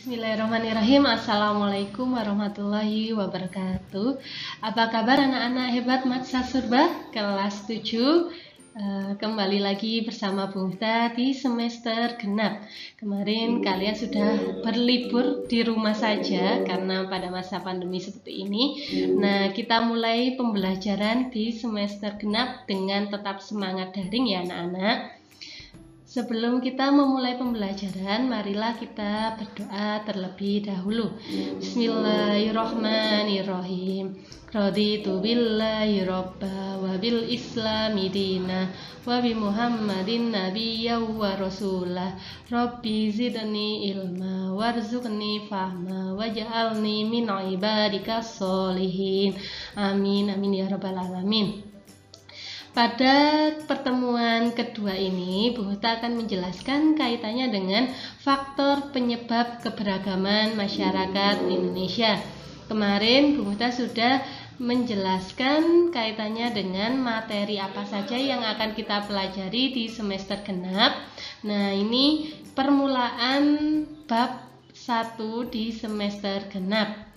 Bismillahirrahmanirrahim. Assalamualaikum warahmatullahi wabarakatuh. Apa kabar anak-anak hebat Matsah Surba kelas 7? Kembali lagi bersama Bu Miftah di semester genap. Kemarin kalian sudah berlibur di rumah saja karena pada masa pandemi seperti ini. Nah, kita mulai pembelajaran di semester genap dengan tetap semangat daring ya anak-anak. Sebelum kita memulai pembelajaran, marilah kita berdoa terlebih dahulu. Bismillahirrahmanirrahim. Raditu billahi robba wa bil islami dina wa bi muhammadin nabiyya wa rasulah. Rabbi zidni ilma warzuqni fahma waj'alni min ibadikas sholihin. Amin amin ya rabbal alamin. Pada pertemuan kedua ini, Bu Miftah akan menjelaskan kaitannya dengan faktor penyebab keberagaman masyarakat Indonesia. Kemarin Bu Miftah sudah menjelaskan kaitannya dengan materi apa saja yang akan kita pelajari di semester genap. Nah, ini permulaan bab 1 di semester genap.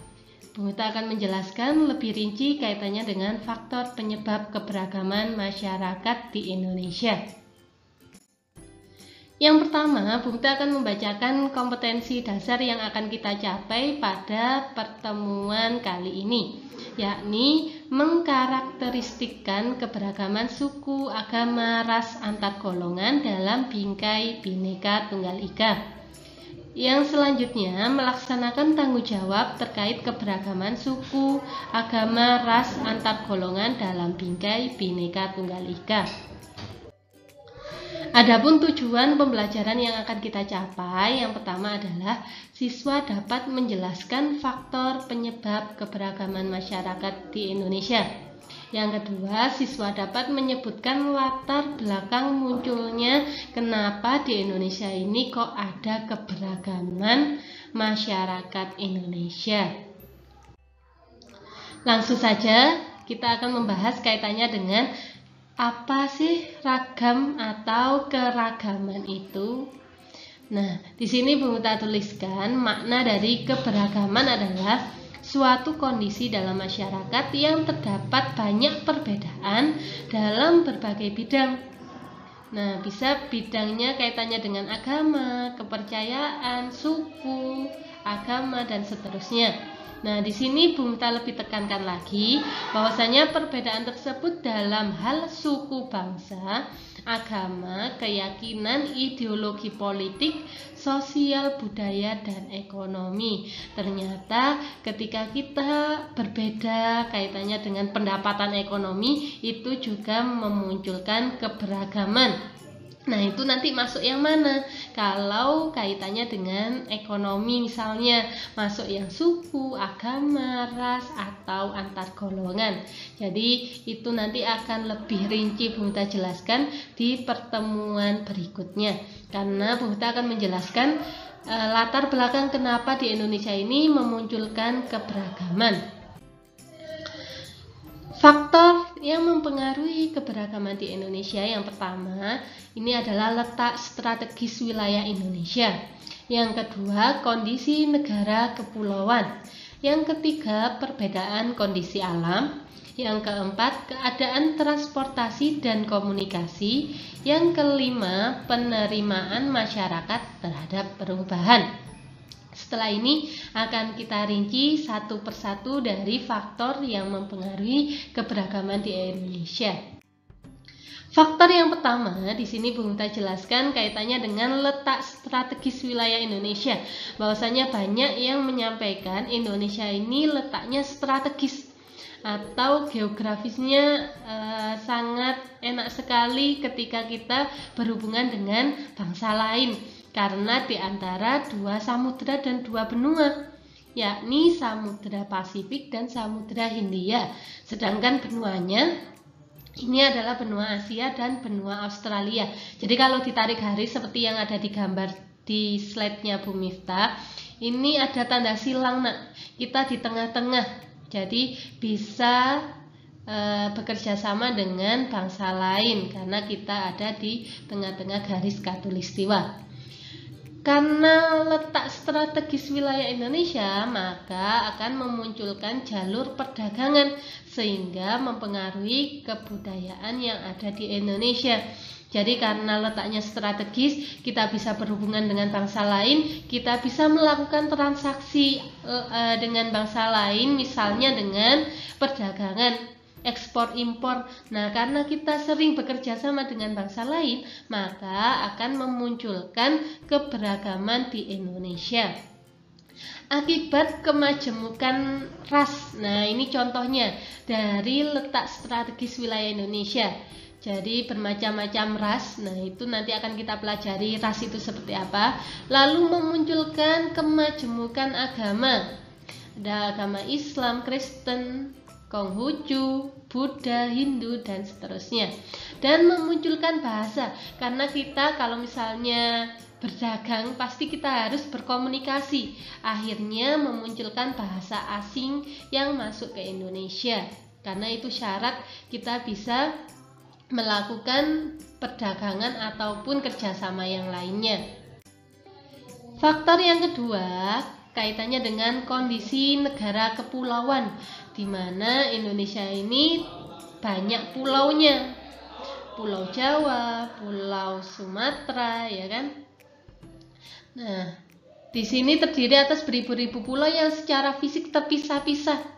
Bu Miftah akan menjelaskan lebih rinci kaitannya dengan faktor penyebab keberagaman masyarakat di Indonesia. Yang pertama, Bu Miftah akan membacakan kompetensi dasar yang akan kita capai pada pertemuan kali ini, yakni mengkarakteristikkan keberagaman suku, agama, ras, antar golongan dalam bingkai Bhinneka Tunggal Ika. Yang selanjutnya melaksanakan tanggung jawab terkait keberagaman suku, agama, ras, antar golongan dalam bingkai Bhinneka Tunggal Ika. Adapun tujuan pembelajaran yang akan kita capai, yang pertama adalah siswa dapat menjelaskan faktor penyebab keberagaman masyarakat di Indonesia. Yang kedua, siswa dapat menyebutkan latar belakang munculnya kenapa di Indonesia ini kok ada keberagaman masyarakat Indonesia. Langsung saja kita akan membahas kaitannya dengan apa sih ragam atau keragaman itu. Nah, di sini Bu Miftah tuliskan makna dari keberagaman adalah suatu kondisi dalam masyarakat yang terdapat banyak perbedaan dalam berbagai bidang. Nah, bisa bidangnya kaitannya dengan agama, kepercayaan, suku, agama, dan seterusnya. Nah, di sini Bu Miftah lebih tekankan lagi bahwasanya perbedaan tersebut dalam hal suku bangsa, agama, keyakinan, ideologi politik, sosial, budaya, dan ekonomi. Ternyata ketika kita berbeda kaitannya dengan pendapatan ekonomi, itu juga memunculkan keberagaman. Nah, itu nanti masuk yang mana? Kalau kaitannya dengan ekonomi misalnya, masuk yang suku, agama, ras, atau antar golongan. Jadi, itu nanti akan lebih rinci Bu Miftah jelaskan di pertemuan berikutnya. Karena Bu Miftah akan menjelaskan latar belakang kenapa di Indonesia ini memunculkan keberagaman. Faktor yang mempengaruhi keberagaman di Indonesia yang pertama, ini adalah letak strategis wilayah Indonesia. Yang kedua, kondisi negara kepulauan. Yang ketiga, perbedaan kondisi alam. Yang keempat, keadaan transportasi dan komunikasi. Yang kelima, penerimaan masyarakat terhadap perubahan. Setelah ini akan kita rinci satu persatu dari faktor yang mempengaruhi keberagaman di Indonesia. Faktor yang pertama di sini Bu Miftah jelaskan kaitannya dengan letak strategis wilayah Indonesia. Bahwasanya banyak yang menyampaikan Indonesia ini letaknya strategis atau geografisnya sangat enak sekali ketika kita berhubungan dengan bangsa lain. Karena di antara dua samudra dan dua benua, yakni Samudra Pasifik dan Samudra Hindia. Sedangkan benuanya ini adalah benua Asia dan benua Australia. Jadi kalau ditarik garis seperti yang ada di gambar di slide-nya Bu Miftah, ini ada tanda silang, nak. Kita di tengah-tengah. Jadi bisa bekerja sama dengan bangsa lain karena kita ada di tengah-tengah garis khatulistiwa. Karena letak strategis wilayah Indonesia, maka akan memunculkan jalur perdagangan sehingga mempengaruhi kebudayaan yang ada di Indonesia. Jadi karena letaknya strategis, kita bisa berhubungan dengan bangsa lain, kita bisa melakukan transaksi dengan bangsa lain, misalnya dengan perdagangan ekspor impor. Nah, karena kita sering bekerja sama dengan bangsa lain, maka akan memunculkan keberagaman di Indonesia. Akibat kemajemukan ras. Nah, ini contohnya dari letak strategis wilayah Indonesia. Jadi bermacam-macam ras. Nah, itu nanti akan kita pelajari ras itu seperti apa. Lalu memunculkan kemajemukan agama. Ada agama Islam, Kristen, Konghucu, Buddha, Hindu, dan seterusnya. Dan memunculkan bahasa, karena kita kalau misalnya berdagang pasti kita harus berkomunikasi. Akhirnya memunculkan bahasa asing yang masuk ke Indonesia. Karena itu syarat kita bisa melakukan perdagangan ataupun kerjasama yang lainnya. Faktor yang kedua kaitannya dengan kondisi negara kepulauan, di mana Indonesia ini banyak pulaunya. Pulau Jawa, Pulau Sumatera, ya kan? Nah, di sini terdiri atas beribu-ribu pulau yang secara fisik terpisah-pisah.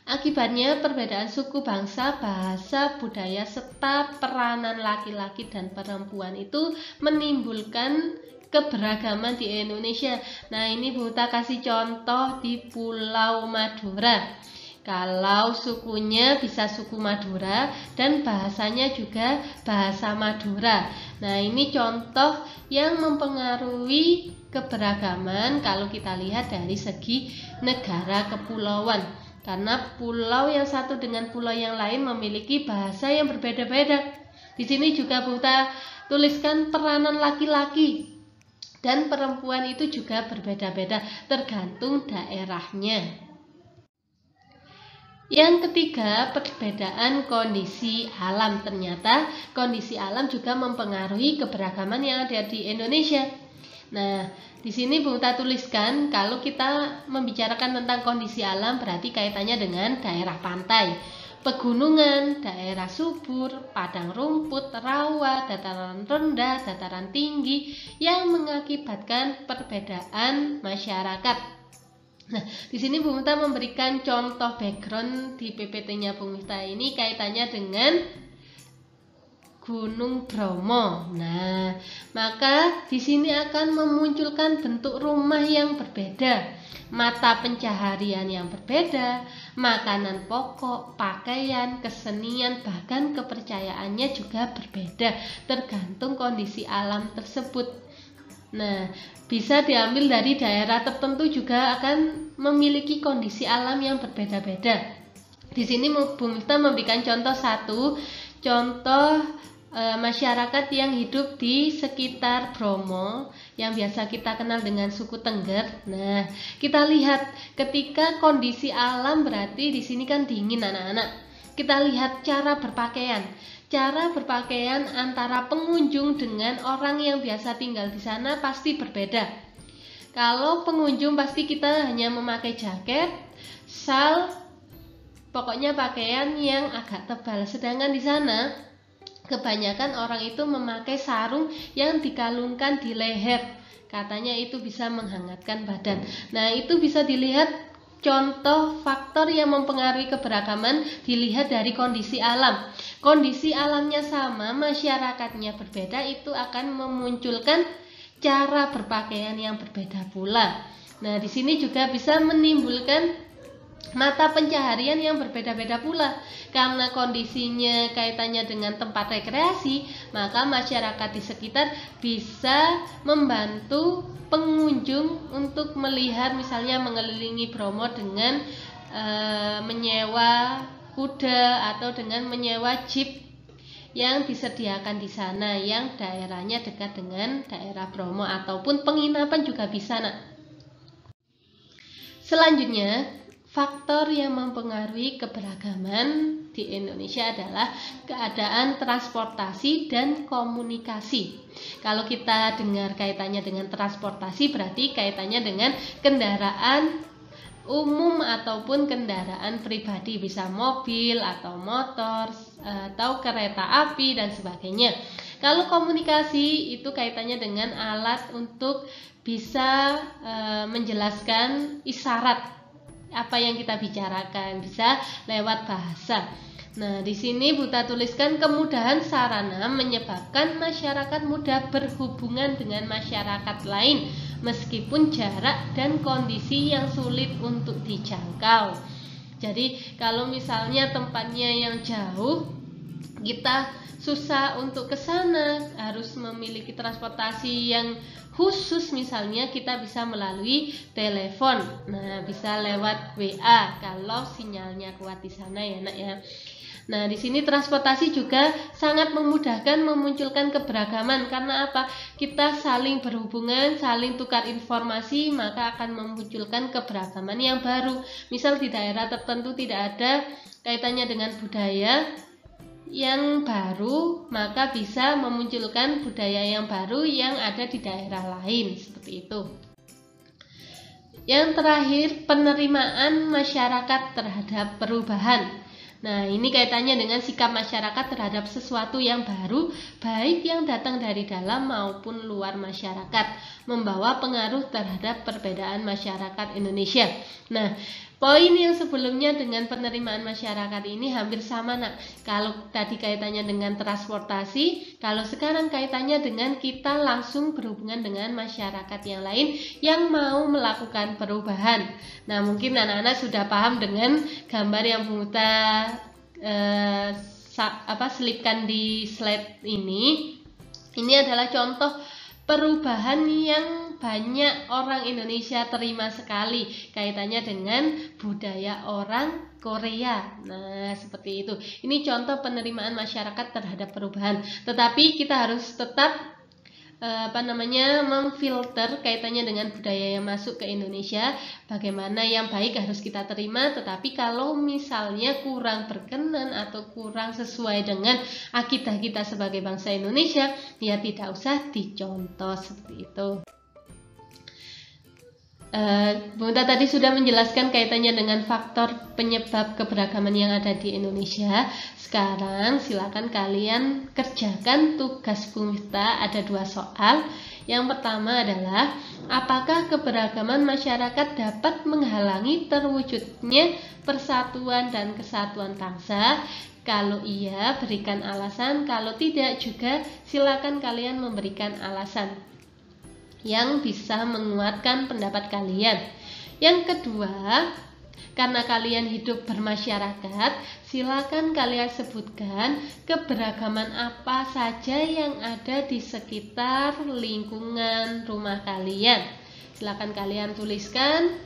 Akibatnya perbedaan suku bangsa, bahasa, budaya, serta peranan laki-laki dan perempuan itu menimbulkan keberagaman di Indonesia. Nah, ini Bu Uta kasih contoh di Pulau Madura. Kalau sukunya bisa suku Madura dan bahasanya juga bahasa Madura. Nah, ini contoh yang mempengaruhi keberagaman kalau kita lihat dari segi negara kepulauan. Karena pulau yang satu dengan pulau yang lain memiliki bahasa yang berbeda-beda. Di sini juga Bu Uta tuliskan peranan laki-laki dan perempuan itu juga berbeda-beda tergantung daerahnya. Yang ketiga, perbedaan kondisi alam. Ternyata kondisi alam juga mempengaruhi keberagaman yang ada di Indonesia. Nah, di sini Bu Uta tuliskan kalau kita membicarakan tentang kondisi alam berarti kaitannya dengan daerah pantai, pegunungan, daerah subur, padang rumput, rawa, dataran rendah, dataran tinggi yang mengakibatkan perbedaan masyarakat. Nah, di sini Bu Uta memberikan contoh background di PPT-nya Bu Uta ini kaitannya dengan Gunung Bromo. Nah, maka di sini akan memunculkan bentuk rumah yang berbeda, mata pencaharian yang berbeda, makanan pokok, pakaian, kesenian, bahkan kepercayaannya juga berbeda tergantung kondisi alam tersebut. Nah, bisa diambil dari daerah tertentu juga akan memiliki kondisi alam yang berbeda-beda. Di sini Bu Uta memberikan contoh contoh masyarakat yang hidup di sekitar Bromo yang biasa kita kenal dengan suku Tengger. Nah, kita lihat ketika kondisi alam berarti di sini kan dingin anak-anak. Kita lihat cara berpakaian. Cara berpakaian antara pengunjung dengan orang yang biasa tinggal di sana pasti berbeda. Kalau pengunjung pasti kita hanya memakai jaket, shal, pokoknya pakaian yang agak tebal. Sedangkan di sana kebanyakan orang itu memakai sarung yang dikalungkan di leher. Katanya itu bisa menghangatkan badan. Nah, itu bisa dilihat contoh faktor yang mempengaruhi keberagaman dilihat dari kondisi alam. Kondisi alamnya sama, masyarakatnya berbeda, itu akan memunculkan cara berpakaian yang berbeda pula. Nah, di sini juga bisa menimbulkan mata pencaharian yang berbeda-beda pula. Karena kondisinya kaitannya dengan tempat rekreasi, maka masyarakat di sekitar bisa membantu pengunjung untuk melihat, misalnya mengelilingi Bromo dengan menyewa kuda atau dengan menyewa jeep yang disediakan di sana yang daerahnya dekat dengan daerah Bromo, ataupun penginapan juga bisa, Nak. Selanjutnya, faktor yang mempengaruhi keberagaman di Indonesia adalah keadaan transportasi dan komunikasi. Kalau kita dengar kaitannya dengan transportasi, berarti kaitannya dengan kendaraan umum ataupun kendaraan pribadi, bisa mobil atau motor atau kereta api dan sebagainya. Kalau komunikasi itu kaitannya dengan alat untuk bisa menjelaskan isyarat apa yang kita bicarakan, bisa lewat bahasa. Nah, di sini Buta tuliskan kemudahan sarana menyebabkan masyarakat mudah berhubungan dengan masyarakat lain meskipun jarak dan kondisi yang sulit untuk dijangkau. Jadi kalau misalnya tempatnya yang jauh, kita susah untuk ke sana, harus memiliki transportasi yang khusus, misalnya kita bisa melalui telepon. Nah, bisa lewat WA kalau sinyalnya kuat di sana ya, Nak ya. Nah, di sini transportasi juga sangat memudahkan memunculkan keberagaman. Karena apa? Kita saling berhubungan, saling tukar informasi, maka akan memunculkan keberagaman yang baru. Misal di daerah tertentu tidak ada kaitannya dengan budaya yang baru, maka bisa memunculkan budaya yang baru yang ada di daerah lain, seperti itu. Yang terakhir, penerimaan masyarakat terhadap perubahan. Nah, ini kaitannya dengan sikap masyarakat terhadap sesuatu yang baru, baik yang datang dari dalam maupun luar masyarakat, membawa pengaruh terhadap perbedaan masyarakat Indonesia. Nah, poin yang sebelumnya dengan penerimaan masyarakat ini hampir sama, Nak. Kalau tadi kaitannya dengan transportasi, kalau sekarang kaitannya dengan kita langsung berhubungan dengan masyarakat yang lain yang mau melakukan perubahan. Nah, mungkin anak-anak sudah paham dengan gambar yang Buta selipkan di slide ini. Ini adalah contoh perubahan yang banyak orang Indonesia terima sekali kaitannya dengan budaya orang Korea. Nah, seperti itu. Ini contoh penerimaan masyarakat terhadap perubahan. Tetapi kita harus tetap memfilter kaitannya dengan budaya yang masuk ke Indonesia. Bagaimana yang baik harus kita terima, tetapi kalau misalnya kurang berkenan atau kurang sesuai dengan akidah kita sebagai bangsa Indonesia, ya tidak usah dicontoh, seperti itu. Bunda tadi sudah menjelaskan kaitannya dengan faktor penyebab keberagaman yang ada di Indonesia. Sekarang silakan kalian kerjakan tugas Bunda, ada 2 soal. Yang pertama adalah, apakah keberagaman masyarakat dapat menghalangi terwujudnya persatuan dan kesatuan bangsa? Kalau iya, berikan alasan. Kalau tidak juga silakan kalian memberikan alasan yang bisa menguatkan pendapat kalian. Yang kedua, karena kalian hidup bermasyarakat, silakan kalian sebutkan keberagaman apa saja yang ada di sekitar lingkungan rumah kalian. Silakan kalian tuliskan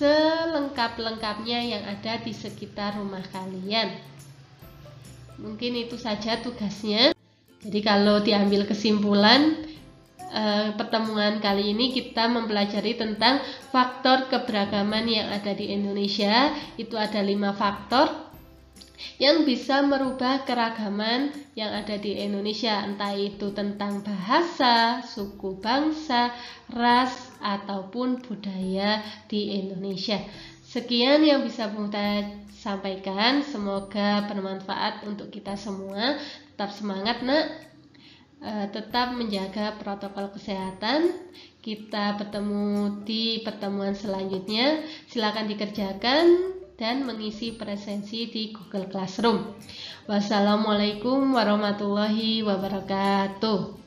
selengkap-lengkapnya yang ada di sekitar rumah kalian. Mungkin itu saja tugasnya. Jadi kalau diambil kesimpulan, pertemuan kali ini kita mempelajari tentang faktor keberagaman yang ada di Indonesia. Itu ada 5 faktor yang bisa merubah keragaman yang ada di Indonesia, entah itu tentang bahasa, suku bangsa, ras, ataupun budaya di Indonesia. Sekian yang bisa Bunda sampaikan, semoga bermanfaat untuk kita semua. Tetap semangat, Nak. Tetap menjaga protokol kesehatan. Kita bertemu di pertemuan selanjutnya. Silakan dikerjakan dan mengisi presensi di Google Classroom. Wassalamualaikum warahmatullahi wabarakatuh.